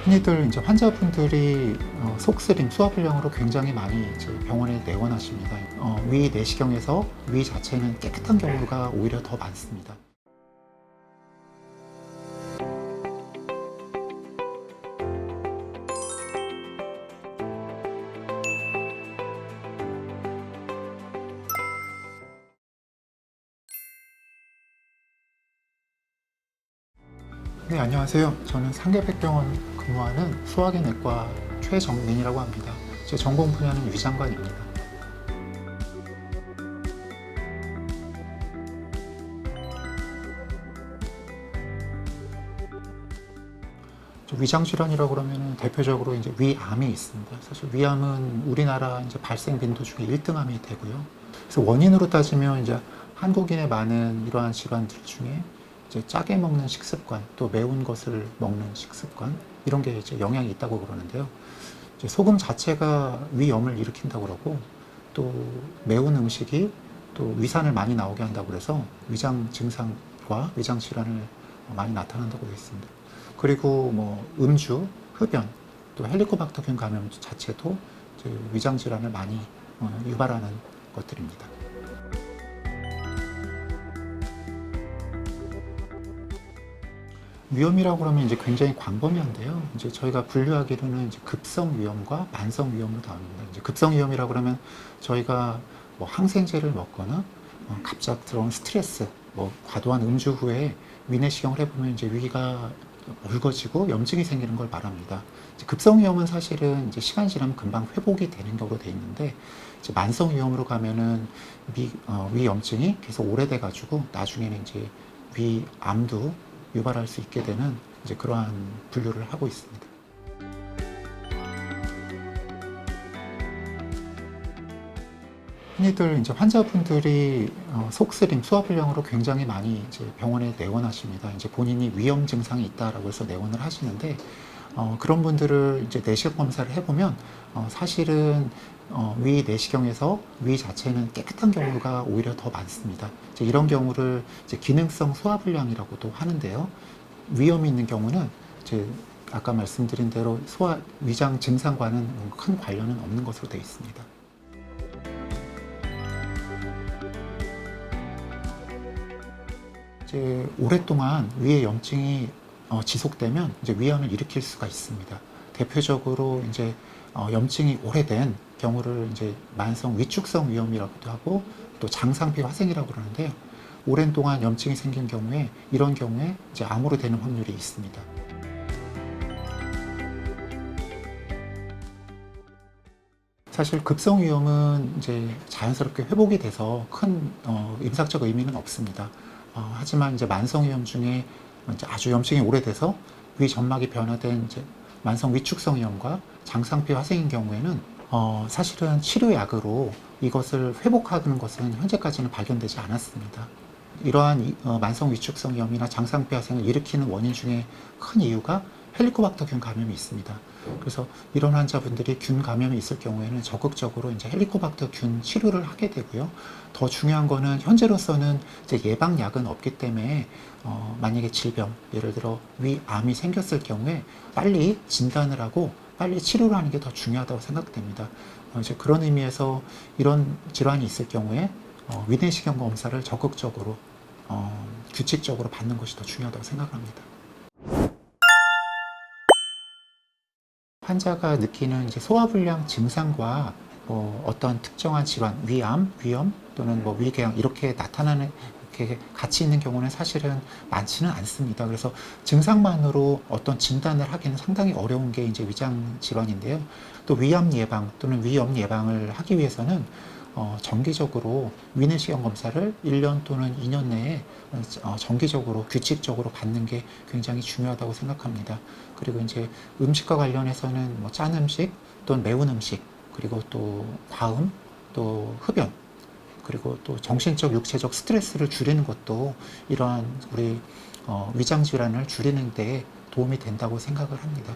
흔히들 이제 환자분들이 속쓰림, 소화불량으로 굉장히 많이 이제 병원에 내원하십니다. 위 내시경에서 위 자체는 깨끗한 경우가 오히려 더 많습니다. 네, 안녕하세요. 저는 상계백병원 근무하는 소화기 내과 최정민이라고 합니다. 제 전공 분야는 위장관입니다. 위장 질환이라고 그러면 대표적으로 이제 위암이 있습니다. 사실 위암은 우리나라 이제 발생 빈도 중에 1등암이 되고요. 그래서 원인으로 따지면 이제 한국인의 많은 이러한 질환들 중에 이제 짜게 먹는 식습관, 또 매운 것을 먹는 식습관, 이런 게 이제 영향이 있다고 그러는데요. 이제 소금 자체가 위염을 일으킨다고 그러고, 또 매운 음식이 또 위산을 많이 나오게 한다고 그래서 위장 증상과 위장 질환을 많이 나타난다고 되어 있습니다. 그리고 뭐 음주, 흡연, 또 헬리코박터균 감염 자체도 위장 질환을 많이 유발하는 것들입니다. 위염이라고 그러면 이제 굉장히 광범위한데요. 이제 저희가 분류하기로는 이제 급성 위염과 만성 위염으로 나눕니다. 이제 급성 위염이라고 그러면 저희가 뭐 항생제를 먹거나 갑작스러운 스트레스, 뭐 과도한 음주 후에 위내시경을 해보면 이제 위가 묽어지고 염증이 생기는 걸 말합니다. 급성 위염은 사실은 이제 시간 지나면 금방 회복이 되는 경우로 되어 있는데, 이제 만성 위염으로 가면은 위 염증이 계속 오래돼 가지고 나중에는 이제 위암도 유발할 수 있게 되는 이제 그러한 분류를 하고 있습니다. 흔히들 이제 환자분들이 속쓰림, 소화불량으로 굉장히 많이 이제 병원에 내원하십니다. 이제 본인이 위험 증상이 있다라고 해서 내원을 하시는데, 그런 분들을 이제 내시경 검사를 해보면 사실은 위 내시경에서 위 자체는 깨끗한 경우가 오히려 더 많습니다. 이제 이런 경우를 이제 기능성 소화불량이라고도 하는데요. 위염이 있는 경우는 이제 아까 말씀드린 대로 위장 증상과는 큰 관련은 없는 것으로 되어 있습니다. 이제 오랫동안 위에 염증이 지속되면 이제 위암을 일으킬 수가 있습니다. 대표적으로 이제 염증이 오래된 경우를 이제 만성 위축성 위염이라고도 하고, 또 장상피 화생이라고 그러는데요. 오랜 동안 염증이 생긴 경우에 이런 경우에 이제 암으로 되는 확률이 있습니다. 사실 급성 위염은 이제 자연스럽게 회복이 돼서 큰 임상적 의미는 없습니다. 하지만 이제 만성 위염 중에 이제 아주 염증이 오래돼서 위 점막이 변화된 이제 만성 위축성 위염과 장상피 화생인 경우에는 사실은 치료약으로 이것을 회복하는 것은 현재까지는 발견되지 않았습니다. 이러한 만성 위축성 위염이나 장상피 화생을 일으키는 원인 중에 큰 이유가 헬리코박터균 감염이 있습니다. 그래서 이런 환자분들이 균 감염이 있을 경우에는 적극적으로 이제 헬리코박터균 치료를 하게 되고요. 더 중요한 거는 현재로서는 이제 예방약은 없기 때문에 만약에 질병, 예를 들어 위암이 생겼을 경우에 빨리 진단을 하고 빨리 치료를 하는 게 더 중요하다고 생각됩니다. 이제 그런 의미에서 이런 질환이 있을 경우에 위내시경 검사를 적극적으로 규칙적으로 받는 것이 더 중요하다고 생각합니다. 환자가 느끼는 이제 소화불량 증상과 어떤 특정한 질환, 위암, 위염 또는 위궤양 이렇게 나타나는 이렇게 같이 있는 경우는 사실은 많지는 않습니다. 그래서 증상만으로 어떤 진단을 하기는 상당히 어려운 게 이제 위장 질환인데요. 또 위암 예방 또는 위염 예방을 하기 위해서는 정기적으로 위내시경 검사를 1년 또는 2년 내에 정기적으로 규칙적으로 받는 게 굉장히 중요하다고 생각합니다. 그리고 이제 음식과 관련해서는 짠 음식 또는 매운 음식, 그리고 또 과음, 또 흡연, 그리고 또 정신적, 육체적 스트레스를 줄이는 것도 이러한 우리 위장 질환을 줄이는 데 도움이 된다고 생각을 합니다.